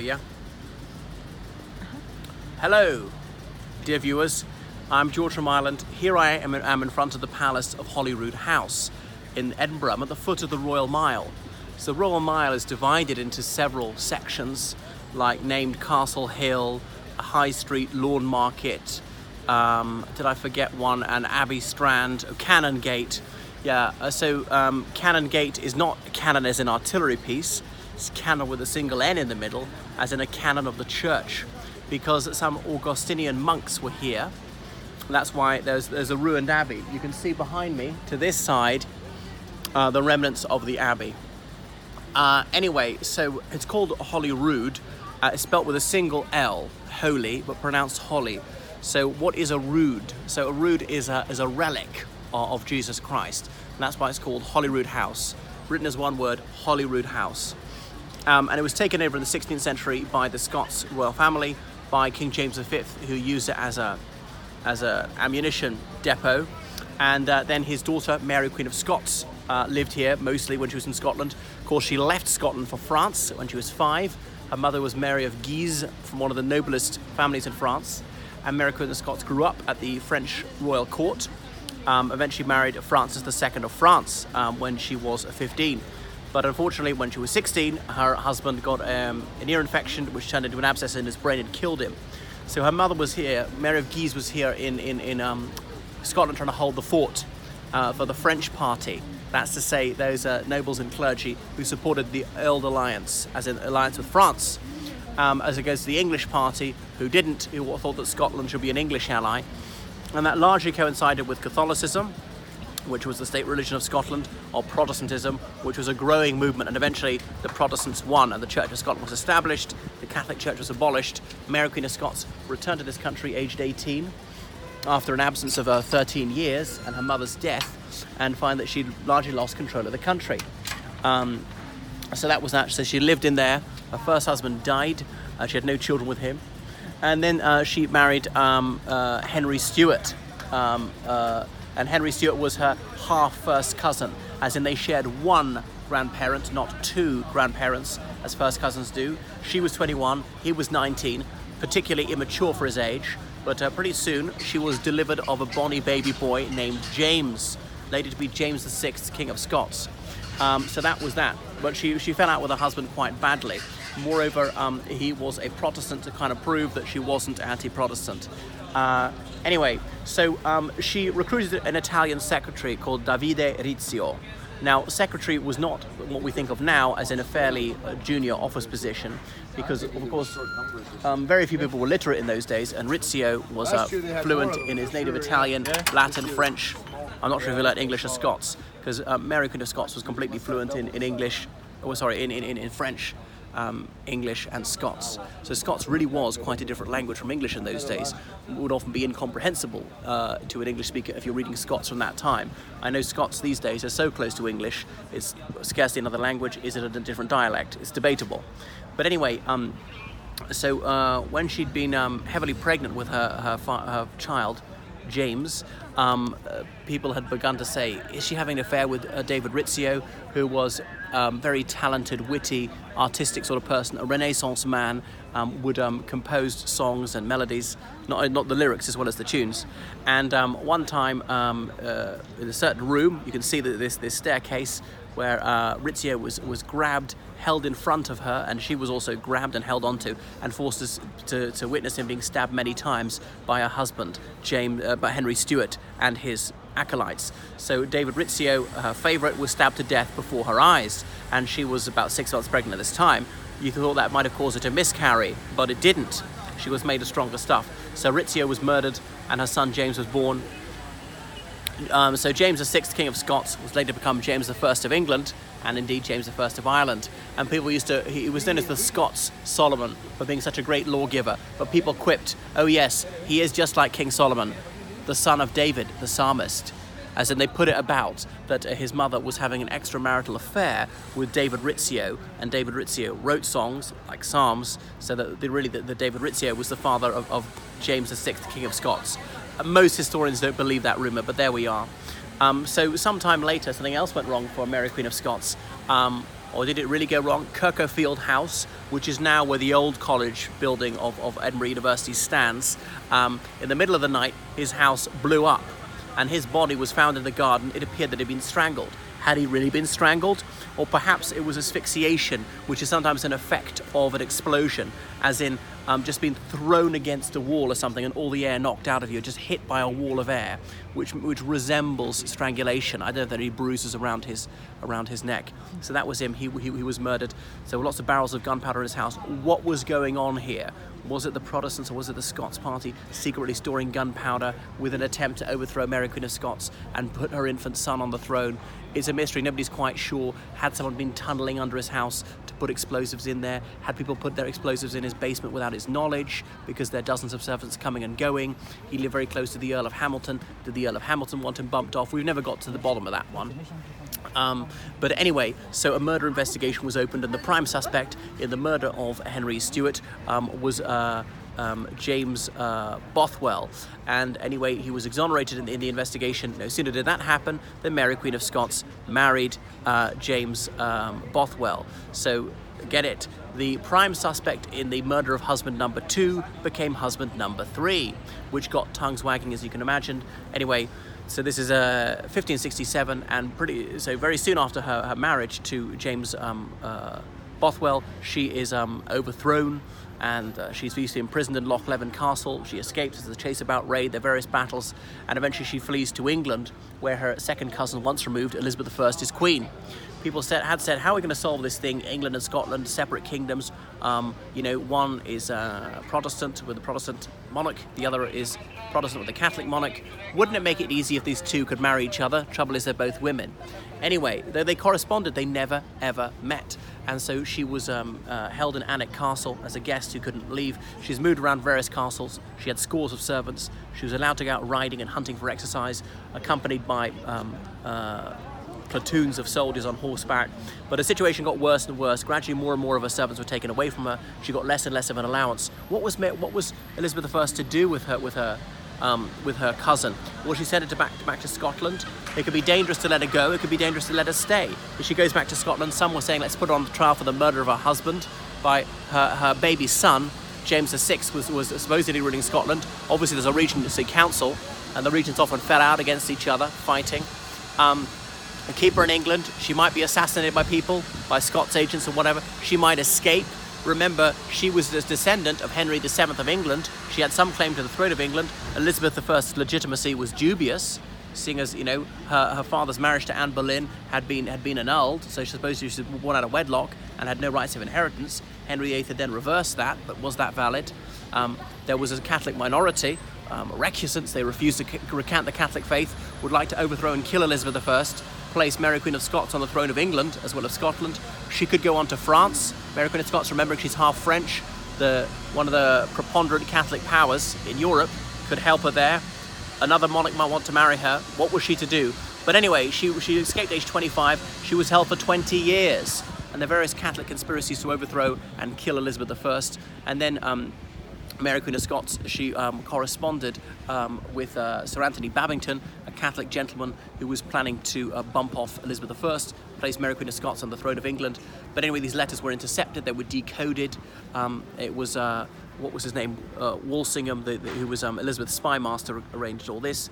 yeah? Hello, dear viewers. I'm George from Ireland. Here I am in front of the palace of Holyroodhouse in Edinburgh. I'm at the foot of the Royal Mile. So the Royal Mile is divided into several sections, like named Castle Hill, High Street, Lawn Market, did I forget one, and Abbey Strand, Cannon Gate. Yeah, Cannon Gate is not cannon as in artillery piece, it's cannon with a single N in the middle, as in a cannon of the church, because some Augustinian monks were here. And that's why there's a ruined abbey. You can see behind me, to this side, the remnants of the abbey. Anyway, so it's called Holyrood. It's spelt with a single L, holy, but pronounced holly. So what is a rood? So a rood is a relic of Jesus Christ. And that's why it's called Holyroodhouse. Written as one word, Holyroodhouse. And it was taken over in the 16th century by the Scots royal family, by King James V, who used it as a ammunition depot. And then his daughter, Mary, Queen of Scots, lived here mostly when she was in Scotland. Of course, she left Scotland for France when she was 5. Her mother was Mary of Guise, from one of the noblest families in France. And Mary, Queen of Scots, grew up at the French royal court. Eventually married Francis II of France when she was 15. But unfortunately, when she was 16, her husband got an ear infection, which turned into an abscess in his brain and killed him. So her mother was here, Mary of Guise was here in Scotland, trying to hold the fort for the French party. That's to say, those nobles and clergy who supported the Old Alliance, as in alliance with France, as against the English party, who didn't, who thought that Scotland should be an English ally. And that largely coincided with Catholicism, which was the state religion of Scotland, or Protestantism, which was a growing movement, and eventually the Protestants won and the Church of Scotland was established, the Catholic Church was abolished. Mary, Queen of Scots, returned to this country aged 18 after an absence of 13 years and her mother's death, and find that she'd largely lost control of the country. So that was that. So she lived in there. Her first husband died. She had no children with him. And then she married Henry Stuart. And Henry Stuart was her half-first cousin, as in they shared one grandparent, not two grandparents, as first cousins do. She was 21, he was 19, particularly immature for his age, but pretty soon she was delivered of a bonny baby boy named James, later to be James VI, King of Scots. So that was that. But she fell out with her husband quite badly. Moreover, he was a Protestant to kind of prove that she wasn't anti-Protestant. Anyway, so she recruited an Italian secretary called Davide Rizzio. Now, secretary was not what we think of now as in a fairly junior office position, because, of course, very few people were literate in those days, and Rizzio was fluent in his native Italian, Latin, French. I'm not sure if he learned English or Scots, because Mary, Queen of Scots, was completely fluent in English, in French, English and Scots. So Scots really was quite a different language from English in those days. It would often be incomprehensible to an English speaker if you're reading Scots from that time. I know Scots these days are so close to English, it's scarcely another language. Is it a different dialect? It's debatable. But anyway, so when she'd been heavily pregnant with her child, James, people had begun to say, is she having an affair with David Rizzio, who was very talented, witty, artistic sort of person, a Renaissance man, would compose songs and melodies, not the lyrics as well as the tunes. And one time in a certain room, you can see that this staircase where Rizzio was grabbed, held in front of her, and she was also grabbed and held onto and forced to witness him being stabbed many times by her husband, by Henry Stuart and his acolytes. So David Rizzio, her favourite, was stabbed to death before her eyes, and she was about 6 months pregnant at this time. You thought that might have caused her to miscarry, but it didn't. She was made of stronger stuff. So Rizzio was murdered, and her son James was born. So James VI, King of Scots, was later to become James I of England, and indeed James I of Ireland. And people he was known as the Scots Solomon for being such a great lawgiver. But people quipped, oh yes, he is just like King Solomon, the son of David, the psalmist. As in, they put it about that his mother was having an extramarital affair with David Rizzio, and David Rizzio wrote songs like psalms, so that the David Rizzio was the father of James VI, King of Scots. Most historians don't believe that rumour, but there we are. So sometime later, something else went wrong for Mary, Queen of Scots. or did it really go wrong? House, which is now where the old college building of Edinburgh University stands. In the middle of the night, his house blew up and his body was found in the garden. It appeared that he'd been strangled. Had he really been strangled? Or perhaps it was asphyxiation, which is sometimes an effect of an explosion, as in just being thrown against a wall or something and all the air knocked out of you, just hit by a wall of air, which resembles strangulation. I don't know if there are any bruises around his neck. So that was him. He was murdered. So lots of barrels of gunpowder in his house. What was going on here? Was it the Protestants or was it the Scots party secretly storing gunpowder with an attempt to overthrow Mary Queen of Scots and put her infant son on the throne? It's a mystery. Nobody's quite sure. Had someone been tunneling under his house to put explosives in there? Had people put their explosives in his basement without his knowledge because there are dozens of servants coming and going? He lived very close to the Earl of Hamilton. Did the Earl of Hamilton want him bumped off? We've never got to the bottom of that one. But anyway, so a murder investigation was opened, and the prime suspect in the murder of Henry Stuart was James Bothwell. And anyway, he was exonerated in the investigation. No sooner did that happen than Mary Queen of Scots married James Bothwell. So get it, the prime suspect in the murder of husband number 2 became husband number 3, which got tongues wagging, as you can imagine. Anyway, so this is 1567, and so very soon after her marriage to James Bothwell, she is overthrown, and she's briefly imprisoned in Loch Leven Castle. She escapes as the Chaseabout raid, their various battles, and eventually she flees to England, where her second cousin, once removed, Elizabeth I, is queen. People had said, how are we going to solve this thing? England and Scotland, separate kingdoms. One is Protestant with a Protestant monarch, the other is Protestant with a Catholic monarch. Wouldn't it make it easy if these two could marry each other? Trouble is, they're both women. Anyway, though they corresponded, they never ever met. And so she was held in Alnwick Castle as a guest who couldn't leave. She's moved around various castles. She had scores of servants. She was allowed to go out riding and hunting for exercise, accompanied by platoons of soldiers on horseback. But her situation got worse and worse. Gradually, more and more of her servants were taken away from her. She got less and less of an allowance. What was Elizabeth I to do with her cousin? Well, she sent her back to Scotland. It could be dangerous to let her go. It could be dangerous to let her stay. If she goes back to Scotland, some were saying, let's put her on the trial for the murder of her husband by her baby son. James VI was supposedly ruling Scotland. Obviously, there's a Regency Council, and the regents often fell out against each other, fighting. And keep her in England. She might be assassinated by people, by Scots agents or whatever. She might escape. Remember, she was the descendant of Henry VII of England. She had some claim to the throne of England. Elizabeth I's legitimacy was dubious, seeing as, her father's marriage to Anne Boleyn had been annulled, so she supposedly she was born out of wedlock and had no rights of inheritance. Henry VIII had then reversed that, but was that valid? There was a Catholic minority, recusants. They refused to recant the Catholic faith, would like to overthrow and kill Elizabeth I, place Mary Queen of Scots on the throne of England as well as Scotland. She could go on to France. Mary Queen of Scots, remembering she's half French, one of the preponderant Catholic powers in Europe, could help her there. Another monarch might want to marry her. What was she to do? But anyway, she escaped age 25. She was held for 20 years. And the various Catholic conspiracies to overthrow and kill Elizabeth I. And then Mary Queen of Scots, she corresponded with Sir Anthony Babington, a Catholic gentleman who was planning to bump off Elizabeth I, place Mary Queen of Scots on the throne of England. But anyway, these letters were intercepted, they were decoded. It was, what was his name? Walsingham, who was Elizabeth's spy master, arranged all this.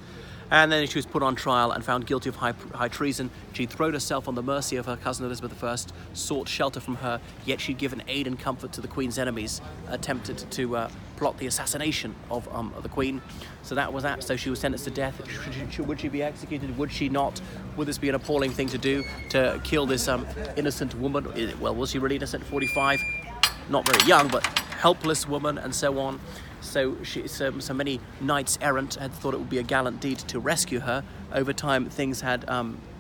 And then she was put on trial and found guilty of high treason. She'd thrown herself on the mercy of her cousin Elizabeth I, sought shelter from her, yet she'd given aid and comfort to the Queen's enemies, attempted to plot the assassination of the Queen. So that was that. So she was sentenced to death. Would she be executed? Would she not? Would this be an appalling thing to do, to kill this innocent woman? Well, was she really innocent? 45? Not very young, but helpless woman, and so on. So so many knights errant had thought it would be a gallant deed to rescue her. Over time, things had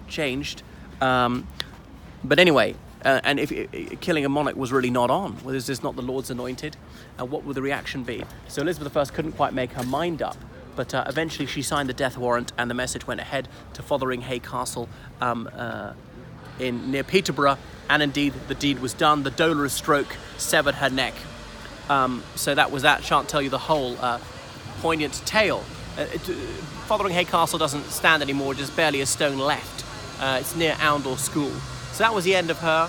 changed. But anyway, and if killing a monarch was really not on, well, is this not the Lord's anointed? What would the reaction be? So Elizabeth I couldn't quite make her mind up, but eventually she signed the death warrant, and the message went ahead to Fotheringhay Castle near Peterborough, and indeed the deed was done. The dolorous stroke severed her neck. So that was that. Shan't tell you the whole poignant tale. Fotheringhay Castle doesn't stand anymore, just barely a stone left. It's near Oundle School. So that was the end of her.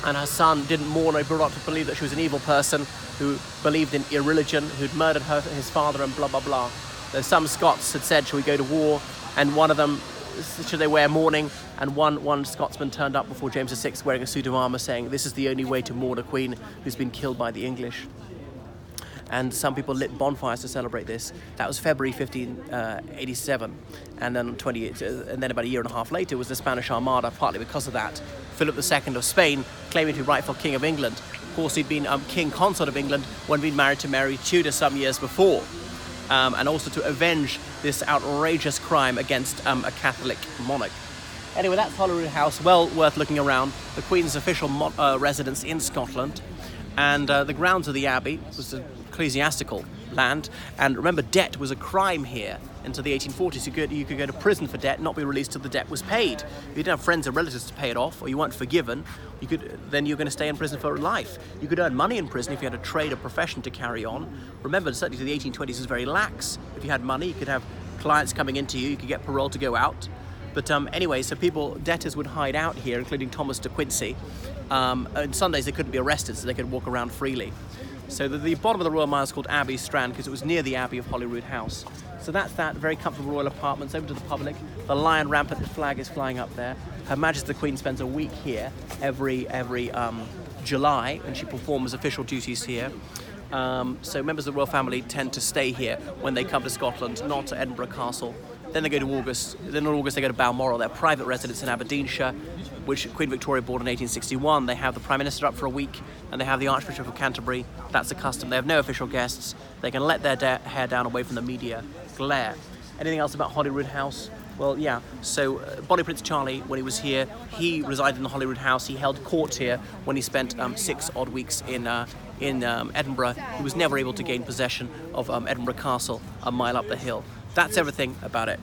and her son didn't mourn her, brought up to believe that she was an evil person who believed in irreligion, who'd murdered his father and blah, blah, blah. There's some Scots had said, shall we go to war? And one of them, should they wear mourning? And one Scotsman turned up before James VI wearing a suit of armour saying, this is the only way to mourn a queen who's been killed by the English. And some people lit bonfires to celebrate this. That was February 1587, and then about a year and a half later was the Spanish Armada. Partly because of that, Philip II of Spain claiming to be rightful King of England. Of course, he'd been King Consort of England when he'd been married to Mary Tudor some years before, and also to avenge this outrageous crime against a Catholic monarch. Anyway, that's Holyroodhouse, well worth looking around. The Queen's official residence in Scotland. And the grounds of the Abbey was ecclesiastical land. And remember, debt was a crime here until the 1840s. You could go to prison for debt and not be released till the debt was paid. If you didn't have friends or relatives to pay it off, or you weren't forgiven, then you're going to stay in prison for life. You could earn money in prison if you had a trade or profession to carry on. Remember, certainly to the 1820s, it was very lax. If you had money, you could have clients coming into you, you could get parole to go out. But anyway, so debtors would hide out here, including Thomas de Quincey. On Sundays they couldn't be arrested, so they could walk around freely. So the bottom of the Royal Mile is called Abbey Strand because it was near the Abbey of Holyroodhouse. So that's that, very comfortable royal apartments, open to the public. The lion rampant flag is flying up there. Her Majesty the Queen spends a week here every July, and she performs official duties here. So members of the royal family tend to stay here when they come to Scotland, not to Edinburgh Castle. Then they go to August. Then in August they go to Balmoral, their private residence in Aberdeenshire, which Queen Victoria bought in 1861. They have the Prime Minister up for a week, and they have the Archbishop of Canterbury. That's a custom. They have no official guests. They can let their hair down away from the media glare. Anything else about Holyroodhouse? Well, yeah. So Bonnie Prince Charlie, when he was here, he resided in the Holyroodhouse. He held court here when he spent 6 odd weeks in Edinburgh. He was never able to gain possession of Edinburgh Castle, a mile up the hill. That's everything about it.